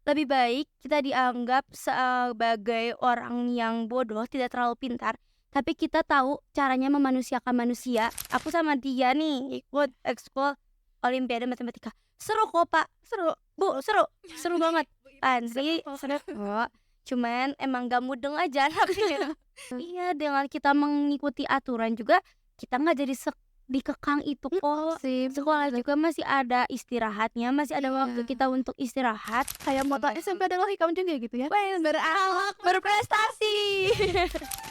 lebih baik kita dianggap sebagai orang yang bodoh, tidak terlalu pintar, tapi kita tahu caranya memanusiakan manusia. Aku sama dia nih ikut ekskul Olimpiade Matematika. Seru kok, Pak, seru. Bu, seru. Seru banget. Asli seru kok. Cuman emang gak mudeng aja anaknya. Iya, dengan kita mengikuti aturan juga kita nggak jadi dikekang itu kok. Sih, Sekolah juga masih ada istirahatnya, masih ada waktu iya. kita untuk istirahat. Kayak moto SMP adalah hikam juga gitu ya. Weh, berakhlak, berprestasi.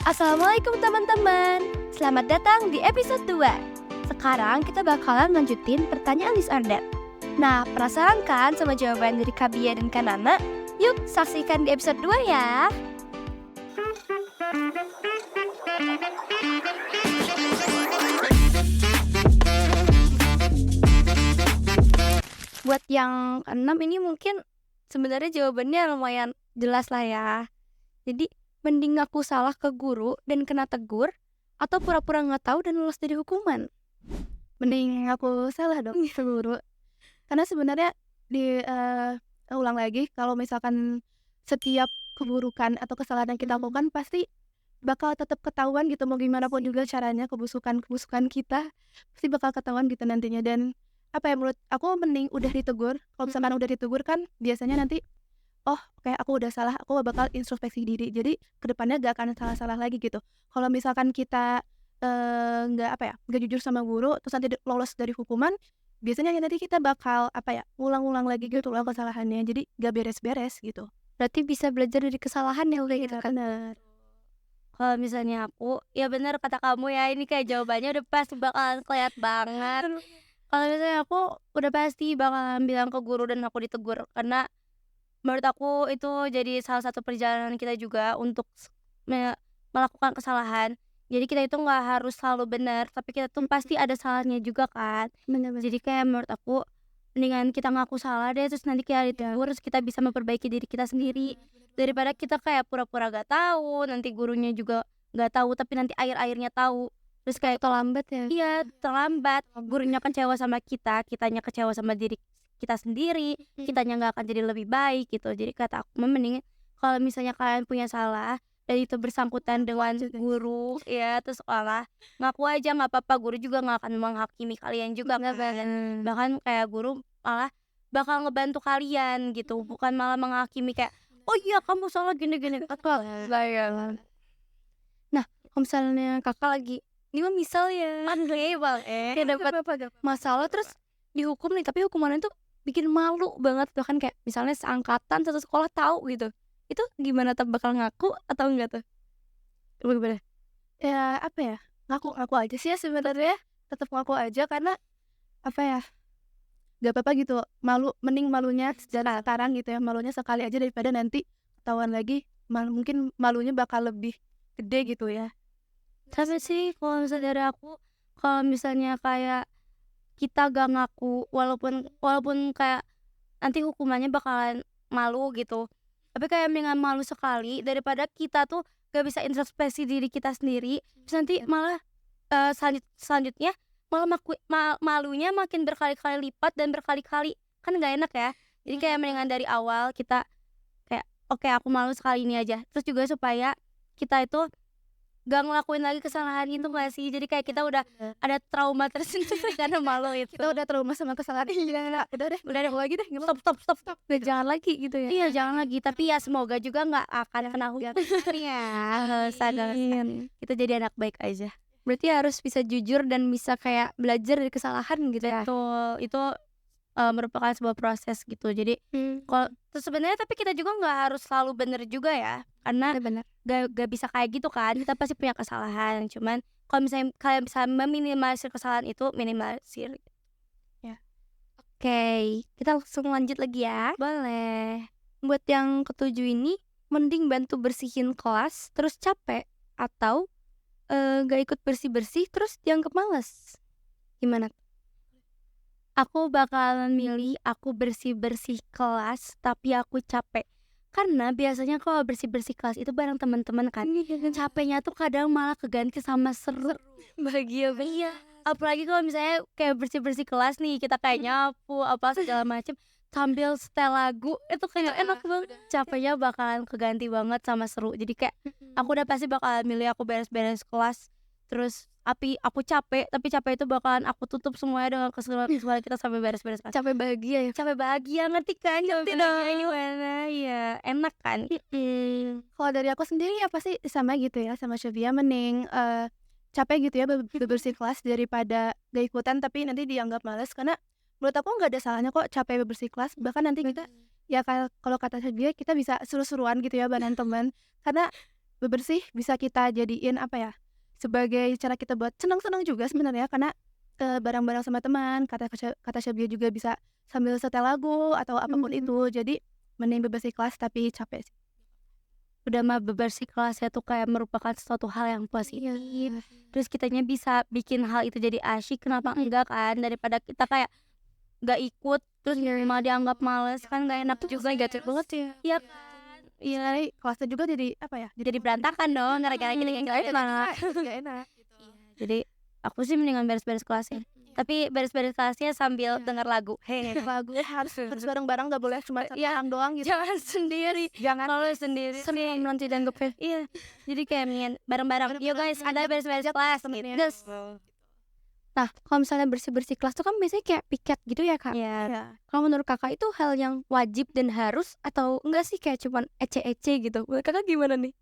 Assalamualaikum teman-teman. Selamat datang di episode 2. Sekarang kita bakalan lanjutin pertanyaan disorder. Nah, penasaran kan sama jawaban dari Kabia dan Kanana? Yuk saksikan di episode 2 ya. Buat yang keenam ini mungkin sebenarnya jawabannya lumayan jelas lah ya. Jadi mending ngaku salah ke guru dan kena tegur, atau pura-pura nggak tahu dan lolos dari hukuman. Mending ngaku salah dong ke guru. Karena sebenarnya ulang lagi, kalau misalkan setiap keburukan atau kesalahan yang kita lakukan pasti bakal tetap ketahuan gitu, mau gimana pun juga caranya kebusukan kita pasti bakal ketahuan gitu nantinya. Dan apa ya, menurut aku mending udah ditegur. Kalau misalkan udah ditegur kan biasanya nanti oh kayak aku udah salah, aku bakal introspeksi diri, jadi kedepannya gak akan salah-salah lagi gitu. Kalau misalkan kita nggak jujur sama guru terus nanti lolos dari hukuman, biasanya nanti kita bakal ulang-ulang lagi gitu ulang kesalahannya, jadi gak beres-beres gitu. Berarti bisa belajar dari kesalahan ya udah gitu kan. Bener. Kalau misalnya aku, ya bener kata kamu ya, ini kayak jawabannya udah pasti bakalan kelihatan banget. Kalau misalnya aku udah pasti bakalan bilang ke guru dan aku ditegur, karena menurut aku itu jadi salah satu perjalanan kita juga untuk melakukan kesalahan. Jadi kita itu nggak harus selalu benar, tapi kita tuh pasti ada salahnya juga kan. Bener-bener. Jadi kayak menurut aku mendingan kita ngaku salah deh, terus nanti kita ditegur, terus kita bisa memperbaiki diri kita sendiri. Daripada kita kayak pura-pura gak tahu, nanti gurunya juga gak tahu, tapi nanti akhir-akhirnya tahu. Terus kayak Terlambat ya. iya, terlambat. Gurunya kecewa sama kita, kitanya kecewa sama diri kita sendiri, kitanya nggak akan jadi lebih baik gitu. Jadi kata aku mending kalau misalnya kalian punya salah dan itu bersangkutan dengan guru ya atau sekolah, ngaku aja, nggak apa-apa. Guru juga nggak akan menghakimi kalian juga kan. Bahkan kayak guru malah bakal ngebantu kalian gitu, bukan malah menghakimi kayak oh iya kamu salah gini-gini. Nah, kalau misalnya kakak lagi, ini mah misal ya, kayak dapat masalah terus dihukum nih, tapi hukumannya tuh bikin malu banget, bahkan kayak misalnya seangkatan satu sekolah tahu gitu, itu gimana, tuh bakal ngaku atau enggak tuh? Gimana? Ya apa ya, ngaku aja sih ya sebenarnya, tetap ngaku aja karena apa ya, gak apa-apa gitu, malu, mending malunya sekarang gitu ya, malunya sekali aja daripada nanti ketahuan lagi, mungkin malunya bakal lebih gede gitu ya. Tapi sih kalau misalnya dari aku, kalau misalnya kayak kita gak ngaku, walaupun kayak nanti hukumannya bakalan malu gitu, tapi kayak mendingan malu sekali daripada kita tuh gak bisa introspeksi diri kita sendiri, terus nanti malah selanjutnya malah malunya makin berkali-kali lipat dan berkali-kali, kan gak enak ya. Jadi kayak mendingan dari awal kita kayak oke, aku malu sekali ini aja, terus juga supaya kita itu gak ngelakuin lagi kesalahan itu gak sih? Jadi kayak kita udah ada trauma tersendiri karena malu itu. Kita udah trauma sama kesalahan, udah deh lagi deh, Stop. udah jangan lagi gitu ya. Iya, jangan lagi, tapi ya semoga juga nggak akan kena hukum ya. Nggak usah. Kita jadi anak baik aja. Berarti harus bisa jujur dan bisa kayak belajar dari kesalahan gitu ya. Betul, itu merupakan sebuah proses gitu. Jadi kalau terus sebenarnya tapi kita juga nggak harus selalu bener juga ya, karena Benar. gak bisa kayak gitu kan. Kita pasti punya kesalahan. Cuman kalau misalnya kalian bisa meminimalisir kesalahan itu, minimalisir. Ya. Oke, kita langsung lanjut lagi ya. Boleh. Buat yang ketujuh ini, mending bantu bersihin kelas terus capek, atau gak ikut bersih-bersih terus dianggap malas. Gimana? Aku bakalan milih aku bersih-bersih kelas tapi aku capek. Karena biasanya kalau bersih-bersih kelas itu bareng teman-teman kan. Capeknya tuh kadang malah keganti sama seru. Bahagia banget. Apalagi kalau misalnya kayak bersih-bersih kelas nih, kita kayak nyapu apa segala macem. sambil setel lagu itu kayak enak banget. Capeknya bakalan keganti banget sama seru. Jadi kayak aku udah pasti bakal milih aku beres-beres kelas, terus aku capek, tapi capek itu bakalan aku tutup semuanya dengan keseruan kita sampai beres-beres kelas. Capek bahagia ya. Capek bahagia, ngerti kan? Ngerti dong gimana? Iya, enak kan? Kalau dari aku sendiri ya pasti sama gitu ya, sama Syafia, mending capek gitu ya bebersih kelas daripada gak ikutan tapi nanti dianggap males. Karena menurut aku nggak ada salahnya kok capek bebersih kelas, bahkan nanti kita ya kalau kata Syafia kita bisa seru-seruan gitu ya bareng teman. Karena bebersih bisa kita jadiin apa ya, sebagai cara kita buat senang-senang juga sebenarnya, karena bareng-bareng sama teman. Kata Syafia juga bisa sambil setel lagu atau apapun itu. Jadi mending bebersih kelas tapi capek sih. Udah mah bebersih kelas ya tuh kayak merupakan suatu hal yang positif. Terus kitanya bisa bikin hal itu jadi asyik, kenapa enggak kan? Daripada kita kayak gak ikut terus malah dianggap males, kan gak enak juga, gatel banget ya. Iya kan? Iya, kelasnya juga jadi apa ya? Jadi berantakan dong gara-gara kita yang gak enak. Gak enak. Jadi aku sih mendingan beres-beres kelasnya. Tapi beres-beres kelasnya sambil denger lagu. Lagu harus bareng-bareng, gak boleh cuma satu orang doang gitu. Jangan sendiri. Kalau sendiri Senang nanti dianggap iya. Jadi kayak mendingan bareng-bareng. Yo guys, ada beres-beres kelas gitu. Yes. Nah, kalau misalnya bersih-bersih kelas tuh kan biasanya kayak piket gitu ya, Kak. Iya. Kalau menurut Kakak itu hal yang wajib dan harus atau enggak sih kayak cuman ece-ece gitu? Menurut Kakak gimana nih?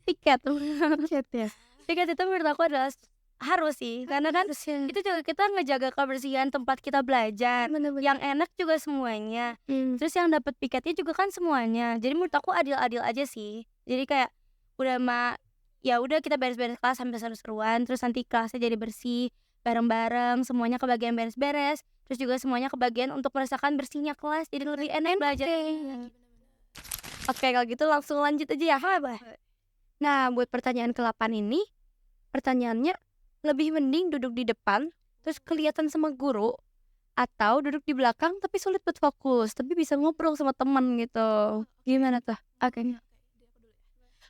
Piket. Chat ya. Piket itu menurut aku adalah harus sih, karena kan itu juga kita ngejaga kebersihan tempat kita belajar. Yang enak juga semuanya. Terus yang dapat piketnya juga kan semuanya. Jadi menurut aku adil-adil aja sih. Jadi kayak udah ya udah kita beres-beres kelas sampai seru-seruan, terus nanti kelasnya jadi bersih bareng-bareng, semuanya kebagian beres-beres, terus juga semuanya kebagian untuk merasakan bersihnya kelas, jadi lebih enak belajar. Oke, kalau gitu langsung lanjut aja ya. Nah, buat pertanyaan ke-8 ini, pertanyaannya lebih mending duduk di depan terus kelihatan sama guru atau duduk di belakang tapi sulit buat fokus tapi bisa ngobrol sama teman gitu. Gimana tuh? Oke.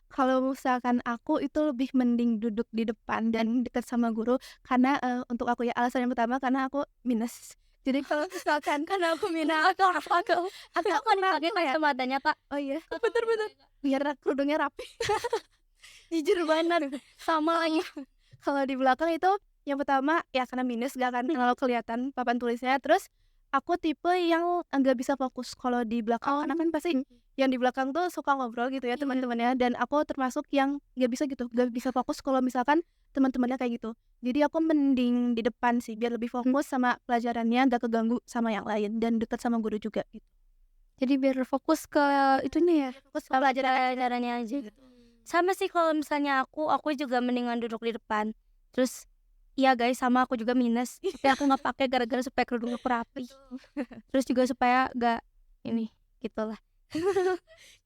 Kalau misalkan aku itu lebih mending duduk di depan dan dekat sama guru, karena untuk aku ya alasan yang pertama karena aku minus. Jadi kalau misalkan Karena aku minat aku pakai kacamatanya Kak. oh iya, Bener-bener biar kerudungnya rapi. jujur banget sama lagi. Kalau di belakang itu yang pertama ya karena minus gak akan terlalu kelihatan papan tulisnya. Terus aku tipe yang nggak bisa fokus kalau di belakang, karena kan pasti yang di belakang tuh suka ngobrol gitu ya teman-temannya, dan aku termasuk yang nggak bisa fokus kalau misalkan teman-temannya kayak gitu. Jadi aku mending di depan sih biar lebih fokus sama pelajarannya, gak keganggu sama yang lain dan dekat sama guru juga gitu. Jadi biar fokus ke itunya ya. Fokus ke Pelajarannya aja. Sama sih kalau misalnya aku juga mendingan duduk di depan. Terus iya guys, sama aku juga minus. Tapi aku nggak pakai gara-gara supaya kerudung aku rapi. Terus juga supaya nggak ini gitulah.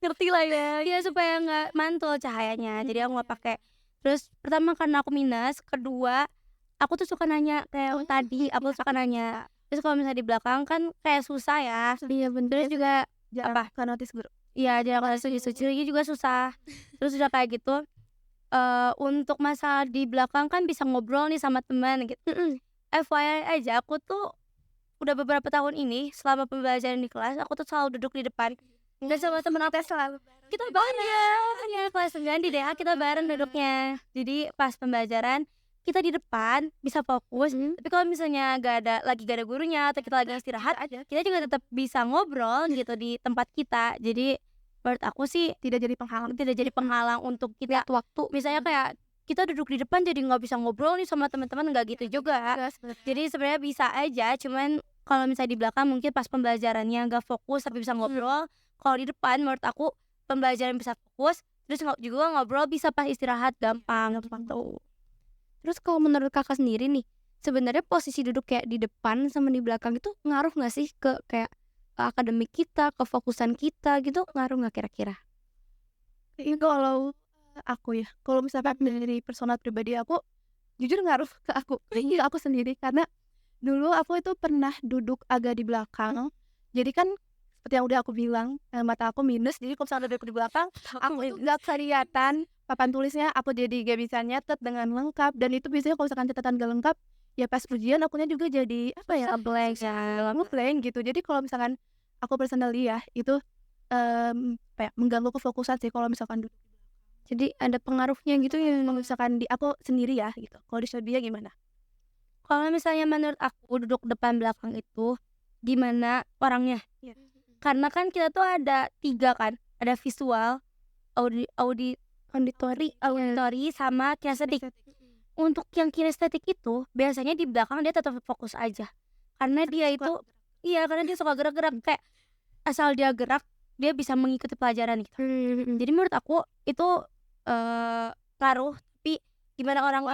Ngerti lah ya. Iya, supaya nggak mantul cahayanya. Jadi aku nggak pakai. Terus pertama karena aku minus, kedua aku tuh suka nanya kayak tadi aku suka nanya. Terus kalau misalnya di belakang kan kayak susah ya. Iya bener. Terus juga apa ke notice guru. iya, jangan suci juga susah. Terus udah kayak gitu, untuk masalah di belakang kan bisa ngobrol nih sama teman gitu. FYI aja, aku tuh udah beberapa tahun ini selama pembelajaran di kelas, aku tuh selalu duduk di depan. Dan sama temen aku selalu kita bareng ya, kelas 9 di DH kita bareng duduknya. Jadi pas pembelajaran kita di depan bisa fokus. Tapi kalau misalnya gak ada gurunya atau kita lagi istirahat, kita juga tetap bisa ngobrol gitu di tempat kita. Jadi menurut aku sih tidak jadi penghalang untuk kita waktu. Misalnya kayak kita duduk di depan jadi nggak bisa ngobrol nih sama teman-teman, nggak gitu juga. Jadi sebenarnya bisa aja, cuman kalau misalnya di belakang mungkin pas pembelajarannya nggak fokus tapi bisa ngobrol. Kalau di depan menurut aku pembelajaran bisa fokus, terus juga ngobrol bisa pas istirahat gampang tuh. Terus kalau menurut Kakak sendiri nih, sebenarnya posisi duduk kayak di depan sama di belakang itu ngaruh nggak sih ke kayak ke akademik kita, kefokusan kita gitu, ngaruh nggak kira-kira? Kalau aku ya, kalau misalkan dari personal pribadi aku, jujur ngaruh ke aku sendiri, karena dulu aku itu pernah duduk agak di belakang. Jadi kan seperti yang udah aku bilang, mata aku minus, jadi kalau misalnya duduk di belakang aku tuh gak kelihatan papan tulisnya, aku jadi gak bisa nyatet dengan lengkap. Dan itu biasanya kalau misalkan catatan gak lengkap, ya pas ujian akunya juga jadi apa ya, Ngeblank ya. ngeblank gitu. Jadi kalau misalkan aku personally ya itu apa ya, mengganggu kefokusan sih kalau misalkan duduk. Jadi ada pengaruhnya gitu ya. Kalau misalkan di aku sendiri ya gitu. Kalau di Syabia gimana? Kalau misalnya menurut aku duduk depan belakang itu gimana orangnya? Iya. Karena kan kita tuh ada 3 kan, ada visual, auditori sama kinestetik. Untuk yang kinestetik itu biasanya di belakang dia tetap fokus aja. Karena dia itu karena dia suka gerak-gerak, kayak asal dia gerak dia bisa mengikuti pelajaran gitu. Jadi menurut aku itu ngaruh, tapi gimana orang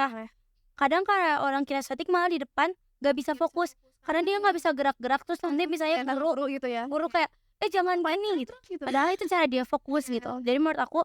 kadang kayak orang kinestetik malah di depan gak bisa fokus karena dia nggak bisa gerak-gerak, terus nanti misalnya guru gitu ya. guru kayak jangan main nih gitu. Padahal itu cara dia fokus gitu. Jadi menurut aku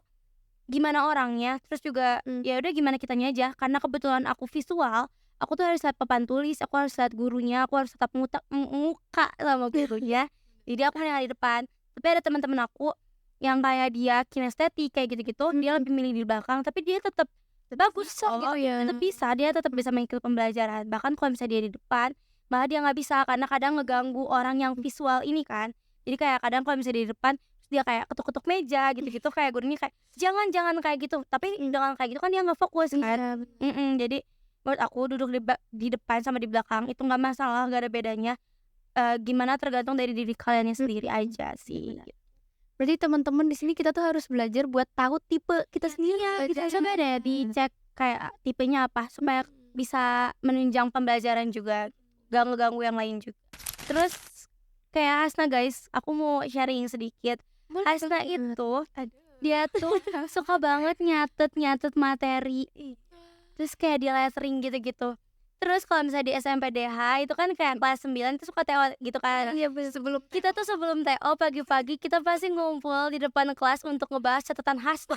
gimana orangnya, terus juga ya udah gimana kitanya aja. Karena kebetulan aku visual, aku tuh harus lihat papan tulis, aku harus lihat gurunya, aku harus tetap muka sama gurunya. Jadi aku hanya di depan. Tapi ada teman-teman aku yang kayak dia kinestetik kayak gitu-gitu, dia lebih milih di belakang, tapi dia tetap bagus gitu. Tetap bisa, dia tetap bisa mengikuti pembelajaran. Bahkan kalau misalnya dia di depan, malah dia nggak bisa karena kadang ngeganggu orang yang visual ini kan. Jadi kayak kadang kalau misalnya di depan terus dia kayak ketuk-ketuk meja gitu-gitu, kayak gurunya kayak jangan kayak gitu. Tapi dengan kayak gitu kan dia nggak fokus kan. Jadi menurut aku duduk di depan sama di belakang itu nggak masalah, nggak ada bedanya. Gimana tergantung dari diri kaliannya sendiri aja sih. Berarti teman-teman di sini kita tuh harus belajar buat tahu tipe kita sendiri. Kita coba deh dicek kayak tipenya apa supaya bisa menunjang pembelajaran juga, gak ngeganggu yang lain juga. Terus kayak Hasna guys, aku mau sharing sedikit. Hasna itu dia tuh suka banget nyatet materi, terus kayak di lettering gitu-gitu. Terus kalau misalnya di SMPDH itu kan kayak kelas 9 itu suka TO gitu kan. Iya, sebelum Sebelum TO pagi-pagi kita pasti ngumpul di depan kelas untuk ngebahas catatan Hasna.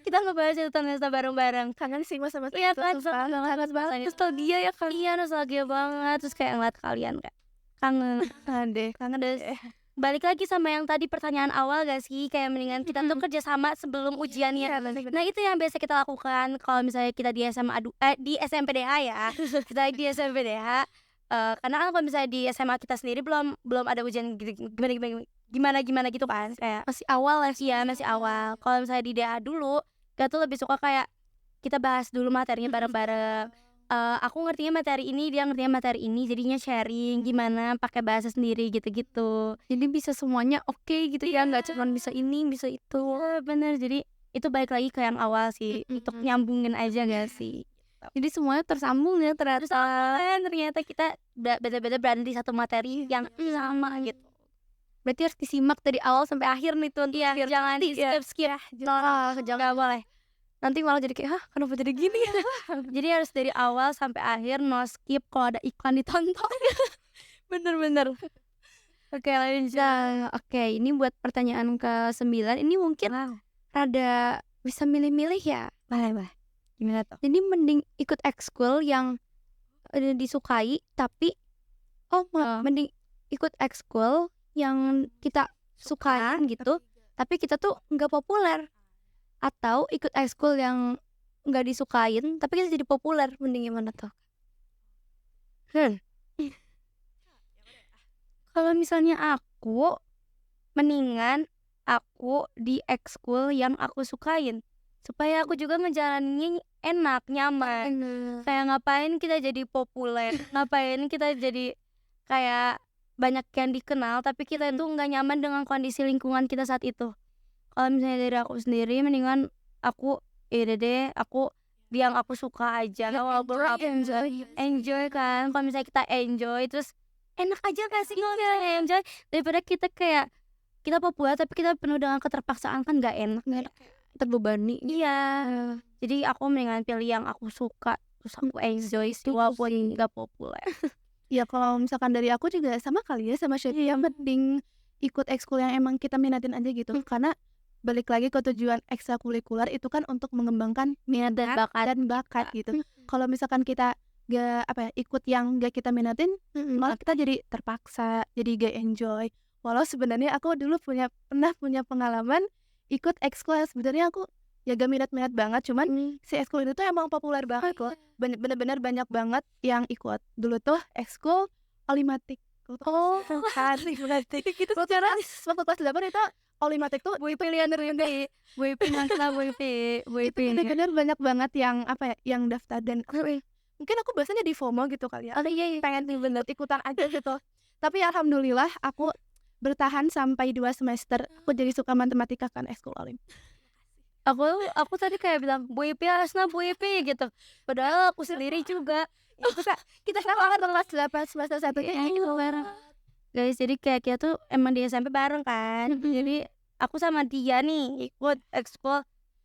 Kita ngebahas catatan Hasna bareng-bareng. Kangen sih masa-masa Iya itu, kan, sumpah. banget banget. nostalgia ya kan. Iya, nostalgia banget. Terus kayak ngeliat kalian kayak kangen. Kangen deh. Balik lagi sama yang tadi pertanyaan awal gak sih, kayak mendingan kita tuh kerja sama sebelum ujiannya. Nah itu yang biasa kita lakukan kalau misalnya kita di SMA di SMPDH ya. Kita di SMPDH karena kan kalau misalnya di SMA kita sendiri belum ada ujian gimana gitu kan, kayak Masih awal ya. iya masih awal. Kalau misalnya di DH dulu kita tuh lebih suka kayak kita bahas dulu materinya bareng-bareng. Aku ngertinya materi ini, dia ngertinya materi ini, jadinya sharing gimana pakai bahasa sendiri gitu-gitu. Jadi bisa semuanya oke gitu ya, nggak cuma bisa ini bisa itu. Bener, jadi itu balik lagi ke yang awal sih, untuk nyambungin aja gak sih. Jadi semuanya tersambung ya Terus ternyata kita beda-beda berada di satu materi yang sama gitu. Berarti harus disimak dari awal sampai akhir nih tuh. Iya, jangan di skip. Jangan boleh. Nanti malah jadi kayak, kenapa jadi gini ya? Jadi harus dari awal sampai akhir, no skip. Kalau ada iklan ditonton. Bener. Oke, lanjut. Nah, oke, ini buat pertanyaan ke-9. Ini mungkin rada bisa milih-milih ya. Boleh. Gimana tuh? Jadi mending ikut ekskul yang disukai, tapi mending ikut ekskul yang kita sukain gitu, tapi kita tuh nggak populer. Atau ikut ekskul yang nggak disukain tapi kita jadi populer, mending gimana tuh? Kalau misalnya aku mendingan aku di ekskul yang aku sukain supaya aku juga ngejalaninnya enak, nyaman. Kayak ngapain kita jadi populer, ngapain kita jadi kayak banyak yang dikenal tapi kita itu nggak nyaman dengan kondisi lingkungan kita saat itu. Kalau misalnya dari aku sendiri mendingan aku aku yang aku suka aja. Walaupun aku enjoy kan. Kalau misalnya kita enjoy terus enak aja gak sih kalau misalnya enjoy, daripada kita kayak kita populer tapi kita penuh dengan keterpaksaan, kan gak enak. Terbebani. Iya. Jadi aku mendingan pilih yang aku suka terus aku enjoy sih walaupun gak populer. Ya kalau misalkan dari aku juga sama kali ya sama Syafi, yang penting ikut ekskul yang emang kita minatin aja gitu. Karena balik lagi ke tujuan ekstrakurikuler itu kan untuk mengembangkan minat dan bakat gitu. Kalau misalkan kita gak ikut yang gak kita minatin, malah kita jadi terpaksa, jadi gak enjoy. Walau sebenarnya aku dulu pernah punya pengalaman ikut ekskul yang sebenarnya aku ya gak minat-minat banget, cuman si ekskul itu tuh emang populer banget Oh, loh. Bener-bener banyak banget yang ikut. Dulu tuh ekskul Olimatik. Oh, Kan Olimatik. gitu Waktu secara waktu kelas 8 itu Olimatik tuh boy pilihan juga ya. Boy masalah boy itu bener-bener banyak banget yang apa ya, yang daftar dan mungkin aku bahasanya di FOMO gitu kali ya. Oh iya, Pengen ikutan aja gitu. Tapi alhamdulillah aku bertahan sampai 2 semester. Aku jadi suka matematika kan ekskul Olim. Aku tadi kayak bilang Bu Ipi Asna Bu Ipi gitu. Padahal aku sendiri juga. Kita sama kan kelas 8 semester 1 Itu bareng. Guys, jadi kayak kita tuh emang di SMP bareng kan. Jadi aku sama dia nih ikut ekskul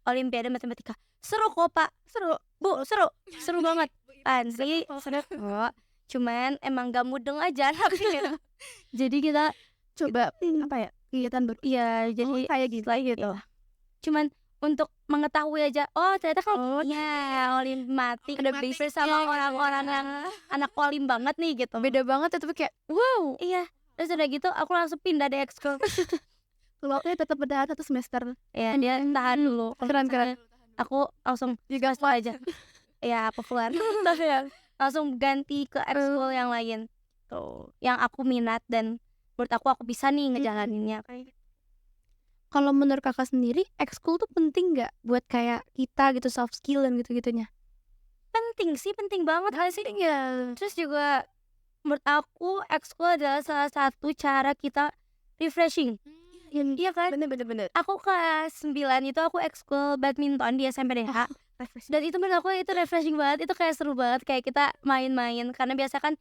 Olimpiade Matematika. Seru kok, Pak. Seru. Bu, seru banget. Asli seru kok. Cuman emang gak mudeng aja anaknya. Jadi kita coba apa ya, kegiatan baru. iya, jadi kayak gitu. cuman untuk mengetahui aja, oh ternyata kan ya Olimatik ada bersama orang-orang yang anak Olim banget nih gitu. Beda banget ya, tapi kayak wow. Iya, terus udah gitu aku langsung pindah deh ekskul. Keluarnya tetap bertahan 1 semester. Ya dia tahan dulu. Keren. Aku langsung juga aja. Ya aku keluar. Langsung ganti ke ekskul yang lain. Tuh, yang aku minat dan menurut aku bisa nih ngejalaninnya kayak. Kalau menurut kakak sendiri, ekskul tuh penting nggak buat kayak kita gitu, soft skill dan gitu-gitunya? Penting banget hal sih ya. Terus juga menurut aku ekskul adalah salah satu cara kita refreshing. Iya kan? Bener. Aku kelas 9 itu aku ekskul badminton di SMPDH. Dan itu menurut aku itu refreshing banget, itu kayak seru banget, kayak kita main-main karena biasa kan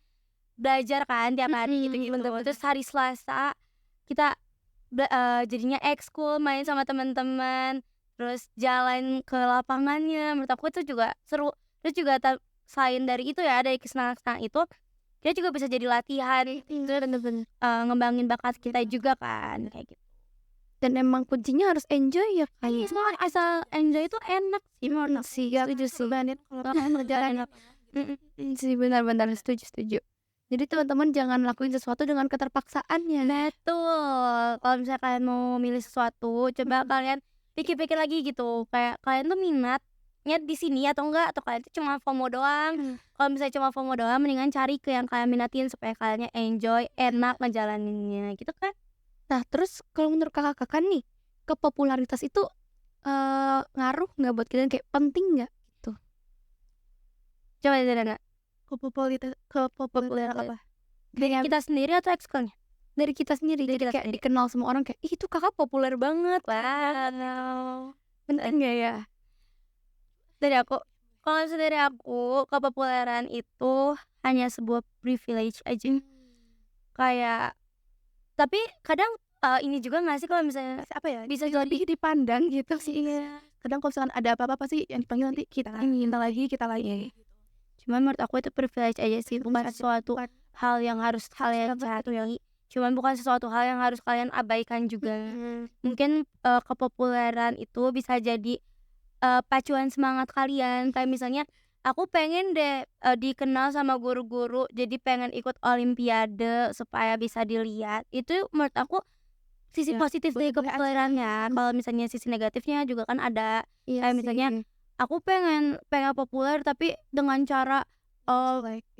belajar kan tiap hari gitu. Terus hari Selasa kita jadinya ekskul main sama teman-teman, terus jalan ke lapangannya. Menurut aku itu juga seru. Terus juga selain dari itu ya, dari kesenangan itu kita juga bisa jadi latihan. Itu bener-bener ngembangin bakat kita juga kan kayak gitu. Dan emang kuncinya harus enjoy ya kan? Iya, asal enjoy itu enak sih menurut aku. Setuju sih. Kalau ngerjain Sih benar-benar setuju. Jadi teman-teman jangan lakuin sesuatu dengan keterpaksaan ya. Betul. Kalau misalnya kalian mau milih sesuatu, coba kalian pikir-pikir lagi gitu. Kayak kalian tuh minatnya di sini atau enggak, atau kalian tuh cuma FOMO doang. Kalau misalnya cuma FOMO doang, mendingan cari ke yang kalian minatin supaya kaliannya enjoy, enak ngejalaninnya gitu kan. Nah terus kalau menurut kakak nih, kepopularitas itu ngaruh nggak buat kalian, kayak penting nggak gitu? Coba Dana, kepopuleran apa? dari kita sendiri atau ekskulnya? Dari kita sendiri, Dari jadi kita kayak sendiri. dikenal semua orang kayak, ih itu kakak populer banget. Wow. Penting nggak ya? Dari aku, kalau dari aku, kepopuleran itu hanya sebuah privilege aja. Kayak, tapi kadang ini juga nggak sih kalau misalnya Apa ya? bisa Lebih dipandang gitu sih. Iya. Kadang kalau misalkan ada apa-apa pasti yang dipanggil nanti kita lagi. Cuman menurut aku itu privilege aja sih, bukan sesuatu hal yang harus kalian cari. Cuman bukan sesuatu hal yang harus kalian abaikan juga. Mungkin kepopuleran itu bisa jadi pacuan semangat kalian. Kayak misalnya aku pengen deh dikenal sama guru-guru, jadi pengen ikut olimpiade supaya bisa dilihat. Itu menurut aku sisi positif dari kepopulerannya. Kalau misalnya sisi negatifnya juga kan ada. Kayak misalnya aku pengen populer tapi dengan cara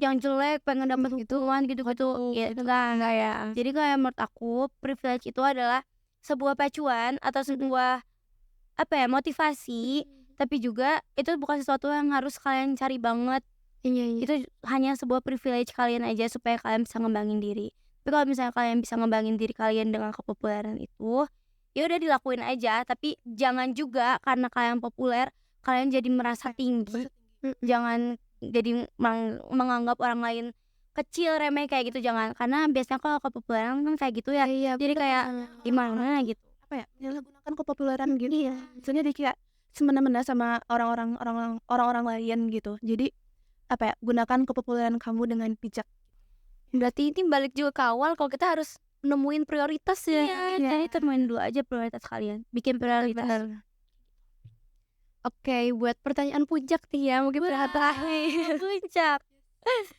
yang jelek, pengen dapat hukuman gitu-gitu. Ya itu enggak ya. Jadi kayak menurut aku privilege itu adalah sebuah pacuan atau sebuah motivasi, tapi juga itu bukan sesuatu yang harus kalian cari banget. Itu hanya sebuah privilege kalian aja supaya kalian bisa ngembangin diri. Tapi kalau misalnya kalian bisa ngembangin diri kalian dengan kepopuleran itu, ya udah dilakuin aja, tapi jangan juga karena kalian populer kalian jadi merasa tinggi. Jangan jadi menganggap orang lain kecil, remeh kayak gitu, jangan. Karena biasanya kalau kepopuleran kan kayak gitu ya. Jadi kayak gimana gitu. Apa ya? Menyalahgunakan kepopuleran gitu. Iya. Misalnya dia kayak semena-mena sama orang-orang lain gitu. Jadi apa ya? Gunakan kepopuleran kamu dengan bijak. Berarti ini balik juga ke awal, kalau kita harus nemuin prioritas ya. Jadi temuin dulu aja prioritas kalian. Bikin prioritas. Oke, buat pertanyaan puncak nih ya, mungkin terakhir. Puncak.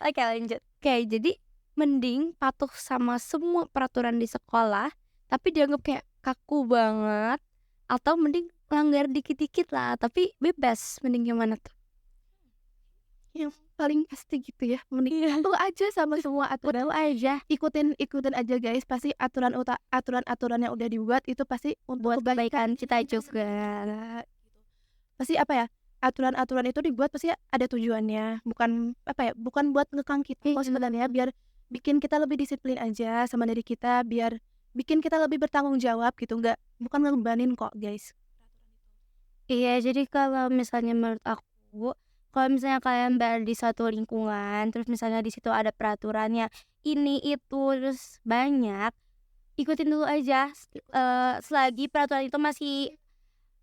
Oke, lanjut. Oke, jadi mending patuh sama semua peraturan di sekolah tapi dianggap kayak kaku banget, atau mending langgar dikit-dikit lah, tapi bebas. Mending gimana tuh? Yang paling pasti gitu ya, mending patuh aja sama semua aturan. aja Ikutin aja guys, pasti aturan-aturan yang udah dibuat itu pasti untuk buat kebaikan kita juga. juga. Pasti apa ya, aturan-aturan itu dibuat pasti ada tujuannya, bukan apa ya, bukan buat ngekang kita kok sebenarnya, biar bikin kita lebih disiplin aja sama diri kita, biar bikin kita lebih bertanggung jawab gitu, bukan ngebebanin kok guys. Iya, jadi kalau misalnya menurut aku, kalau misalnya kalian berada di satu lingkungan, terus misalnya di situ ada peraturannya, ini itu terus banyak, ikutin dulu aja. Selagi peraturan itu masih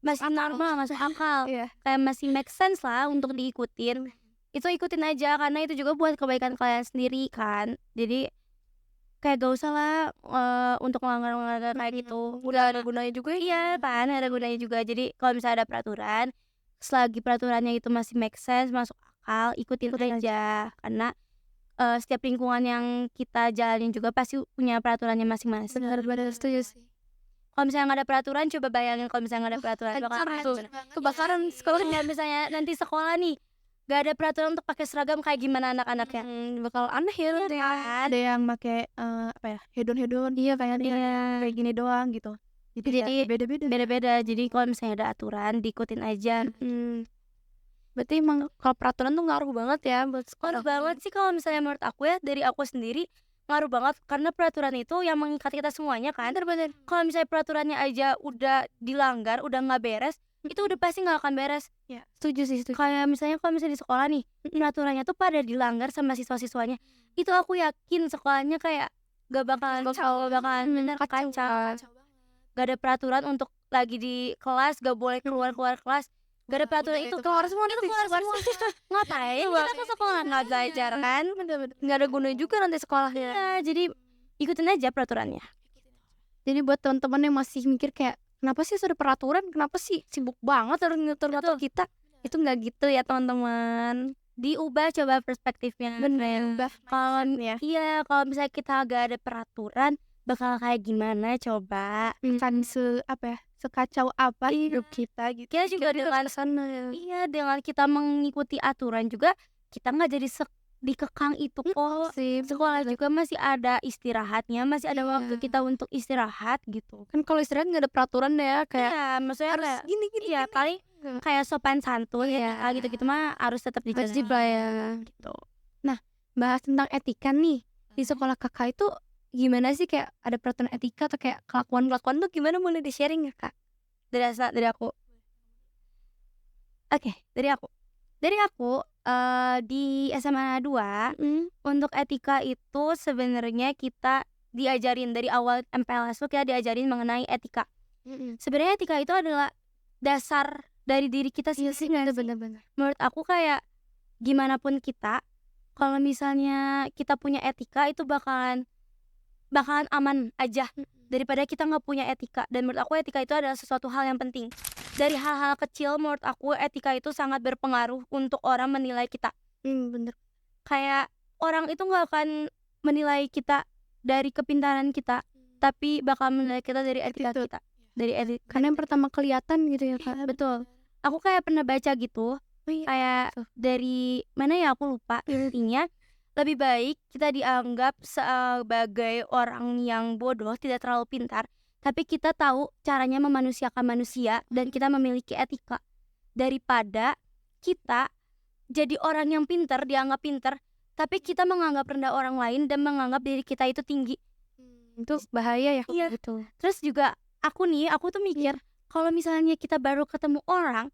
normal, masuk akal, Iya. kayak masih make sense lah untuk diikutin. Itu ikutin aja karena itu juga buat kebaikan kalian sendiri kan. Jadi kayak gak usah lah untuk melanggar kayak gitu. Udah ada gunanya juga ya. Iya kan, ada gunanya juga. Jadi kalau misalnya ada peraturan, selagi peraturannya itu masih make sense, masuk akal, ikutin aja. Karena setiap lingkungan yang kita jalanin juga pasti punya peraturannya masing-masing. Benar-benar setuju sih. Kalau misalnya nggak ada peraturan, coba bayangin kalau misalnya nggak ada peraturan, Hancur. Kebakaran sekolah. Kalau misalnya nanti sekolah nih, nggak ada peraturan untuk pakai seragam, kayak gimana anak-anaknya? Bakal aneh ya nanti. Kan? Ada yang pakai apa ya, hedon Iya, kayak gini doang gitu. Jadi beda-beda. beda-beda. Jadi kalau misalnya ada aturan, diikutin aja. Berarti emang kalau peraturan tuh ngaruh banget ya buat Ngaruh sekolah. banget sih kalau misalnya menurut aku ya, dari aku sendiri ngaruh banget karena peraturan itu yang mengikat kita semuanya kan. Bener-bener. Kalau misalnya peraturannya aja udah dilanggar, udah nggak beres, itu udah pasti nggak akan beres. Setuju sih, setuju. Kayak misalnya kalau misalnya di sekolah nih, peraturannya tuh pada dilanggar sama siswa-siswanya, itu aku yakin sekolahnya kayak gak bakalan bener kacau. Gak ada peraturan untuk lagi di kelas, gak boleh keluar kelas. Gak ada peraturan itu, keluar semua. Ngapain kita ke sekolah, nggak belajar kan? Nggak ada gunanya juga nanti sekolahnya. Ya, jadi ikutin aja peraturannya. Jadi buat teman-teman yang masih mikir kayak kenapa sih sudah peraturan, kenapa sih sibuk banget harus ngatur-ngatur kita, itu nggak gitu ya teman-teman. Diubah coba perspektifnya. Ubah Kalau ya. iya, kalau misalnya kita gak ada peraturan, bakal kayak gimana coba? Kan sekacau apa hidup kita gitu. Kita juga dengan sana ya. iya, dengan kita mengikuti aturan juga kita nggak jadi dikekang itu kok. Sekolah juga masih ada istirahatnya, masih ada waktu kita untuk istirahat gitu. Kan kalau istirahat nggak ada peraturan deh ya, kayak Iya, maksudnya harus kayak gini iya paling kayak sopan santun Iya. gitu-gitu mah harus tetap dijaga wajib lah ya. gitu. Bahas tentang etika nih di sekolah kakak itu gimana sih, kayak ada peraturan etika atau kayak kelakuan tuh gimana, boleh di sharing ya kak? Dari aku. Oke, dari aku di SMA 2 untuk etika itu sebenarnya kita diajarin dari awal MPLS tuh, kita diajarin mengenai etika. Sebenarnya etika itu adalah dasar dari diri kita sendiri. Bener-bener. Menurut aku kayak gimana pun kita, kalau misalnya kita punya etika itu bakalan aman aja daripada kita nggak punya etika. Dan menurut aku etika itu adalah sesuatu hal yang penting. Dari hal-hal kecil menurut aku etika itu sangat berpengaruh untuk orang menilai kita. Bener. Kayak orang itu nggak akan menilai kita dari kepintaran kita, tapi bakal menilai kita dari etika Attitude. kita. Dari etika. Karena yang pertama kelihatan gitu ya kak. Betul. Aku kayak pernah baca gitu, kayak Tuh. dari mana ya aku lupa, intinya lebih baik kita dianggap sebagai orang yang bodoh, tidak terlalu pintar, tapi kita tahu caranya memanusiakan manusia dan kita memiliki etika, daripada kita jadi orang yang pintar, dianggap pintar, tapi kita menganggap rendah orang lain dan menganggap diri kita itu tinggi. Itu bahaya ya. Iya. Gitu. Terus juga aku tuh mikir, kalau misalnya kita baru ketemu orang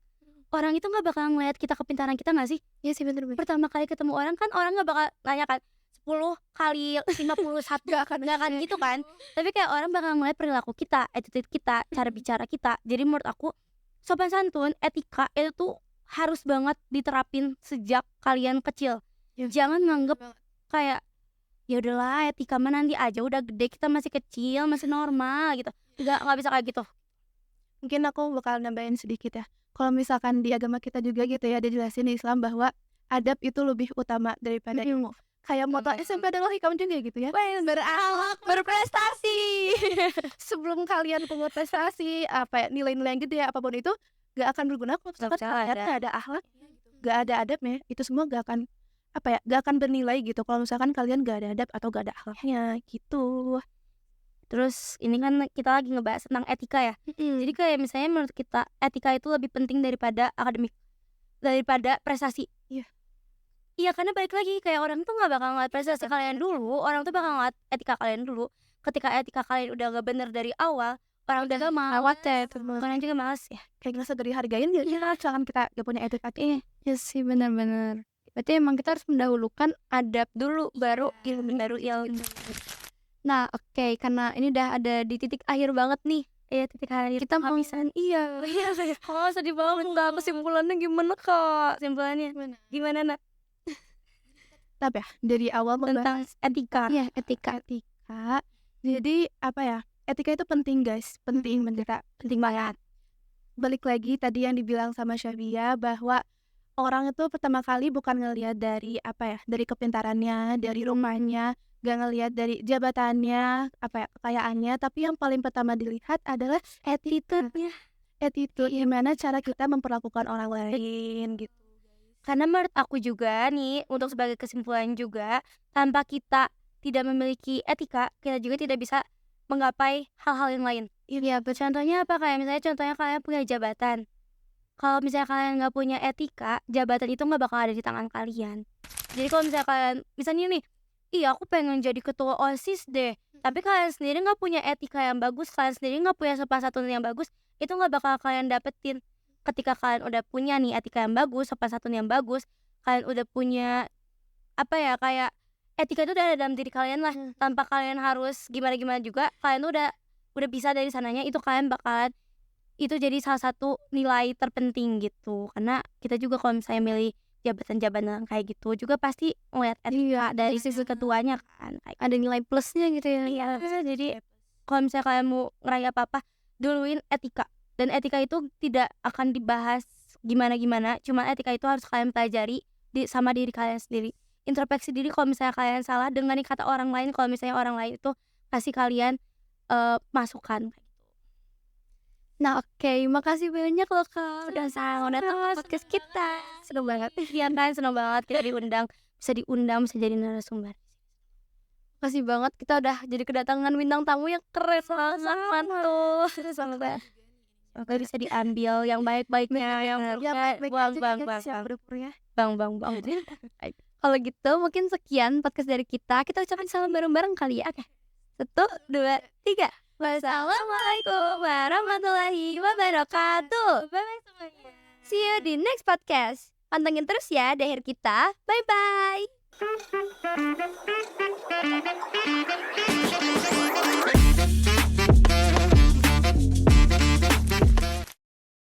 itu nggak bakal ngeliat kita kepintaran kita nggak sih? Iya sih, bener-bener. Pertama kali ketemu orang kan orang nggak bakal nanya kan 10 kali 51 nggak akan gitu kan. Tapi kayak orang bakal ngeliat perilaku kita, attitude kita, cara bicara kita. Jadi menurut aku sopan santun, etika itu tuh harus banget diterapin sejak kalian kecil. Jangan nganggep kayak ya udahlah etika mah nanti aja, udah gede kita masih kecil, masih normal gitu. Nggak bisa kayak gitu. Mungkin aku bakal nambahin sedikit ya. Kalau misalkan di agama kita juga gitu ya, ada jelasin di Islam bahwa adab itu lebih utama daripada ilmu. kayak moto SMP adalah hikam juga gitu ya. Berakhlak, berprestasi. Sebelum kalian punya prestasi apa ya, nilai-nilai yang gitu ya, apapun itu gak akan berguna kalau misalkan misalnya kalian gak ada akhlak, gak ada adabnya, itu semua gak akan apa ya, gak akan bernilai gitu kalau misalkan kalian gak ada adab atau gak ada akhlaknya gitu. Terus ini kan kita lagi ngebahas tentang etika ya. Jadi kayak misalnya menurut kita etika itu lebih penting daripada akademik, daripada prestasi. Iya. Iya, karena balik lagi kayak orang tuh nggak bakal ngeliat prestasi kalian dulu, orang tuh bakal ngeliat etika kalian dulu. Ketika etika kalian udah gak bener dari awal, orang udah gak mau. Lewat ya itu. Kalian juga males ya. Kayak ngerasa gak dihargain ya, misalkan kita gak punya etika. Iya sih, benar-benar. Berarti emang kita harus mendahulukan adab dulu, baru ilmu. Baru ilmu. Nah, oke, karena ini udah ada di titik akhir banget nih. Iya, titik akhir. Kita mau Iya. Oh, sedih banget. enggak, kesimpulannya gimana, Kak? Kesimpulannya gimana, Nak? Tapi ya dari awal Tentang etika. Iya, etika. etika. Jadi apa ya? Etika itu penting guys, penting mendekat. Penting banget. Balik lagi tadi yang dibilang sama Syabia bahwa orang itu pertama kali bukan ngelihat dari apa ya, dari kepintarannya, dari rumahnya, gak ngelihat dari jabatannya, apa ya, kekayaannya, tapi yang paling pertama dilihat adalah attitude-nya. Attitude, gimana cara kita memperlakukan orang lain gitu. Karena menurut aku juga nih, untuk sebagai kesimpulan juga, tanpa kita tidak memiliki etika, kita juga tidak bisa menggapai hal-hal yang lain. Iya, contohnya apa? Kayak misalnya contohnya kalian punya jabatan. Kalau misalnya kalian nggak punya etika, jabatan itu nggak bakal ada di tangan kalian. Jadi kalau misalnya kalian, misalnya nih, iya aku pengen jadi ketua OSIS deh, tapi kalian sendiri nggak punya etika yang bagus, kalian sendiri nggak punya sopan santun yang bagus, itu nggak bakal kalian dapetin. Ketika kalian udah punya nih etika yang bagus, sopan santun yang bagus, kalian udah punya apa ya, kayak etika itu udah ada dalam diri kalian lah, tanpa kalian harus gimana-gimana juga, kalian tuh udah bisa dari sananya, itu kalian bakalan itu jadi salah satu nilai terpenting gitu. Karena kita juga kalau misalnya milih jabatan-jabatan kayak gitu juga pasti ngeliat etika dari sisi ketuanya kan, kayak Ada nilai plusnya gitu ya. iya. Jadi kalau misalnya kalian mau ngeraih apa-apa, duluin etika. Dan etika itu tidak akan dibahas gimana-gimana, cuma etika itu harus kalian pelajari sama diri kalian sendiri. Introspeksi diri kalau misalnya kalian salah, dengerin kata orang lain kalau misalnya orang lain itu kasih kalian masukan. Nah, oke, makasih banyak loh, Kak. Udah datang ke podcast kita. Seneng banget. Iya kan, seneng banget kita diundang, bisa jadi narasumber. Makasih banget, kita udah jadi kedatangan bintang tamu yang keren banget, mantul. Semoga bisa diambil yang baik-baiknya, yang bang. Kalau gitu mungkin sekian podcast dari kita. Kita ucapin salam bareng-bareng kali ya. Oke. 1, 2, 3. Wassalamualaikum warahmatullahi wabarakatuh. Bye-bye semuanya. See you di next podcast. Pantengin terus ya di akhir kita. Bye-bye.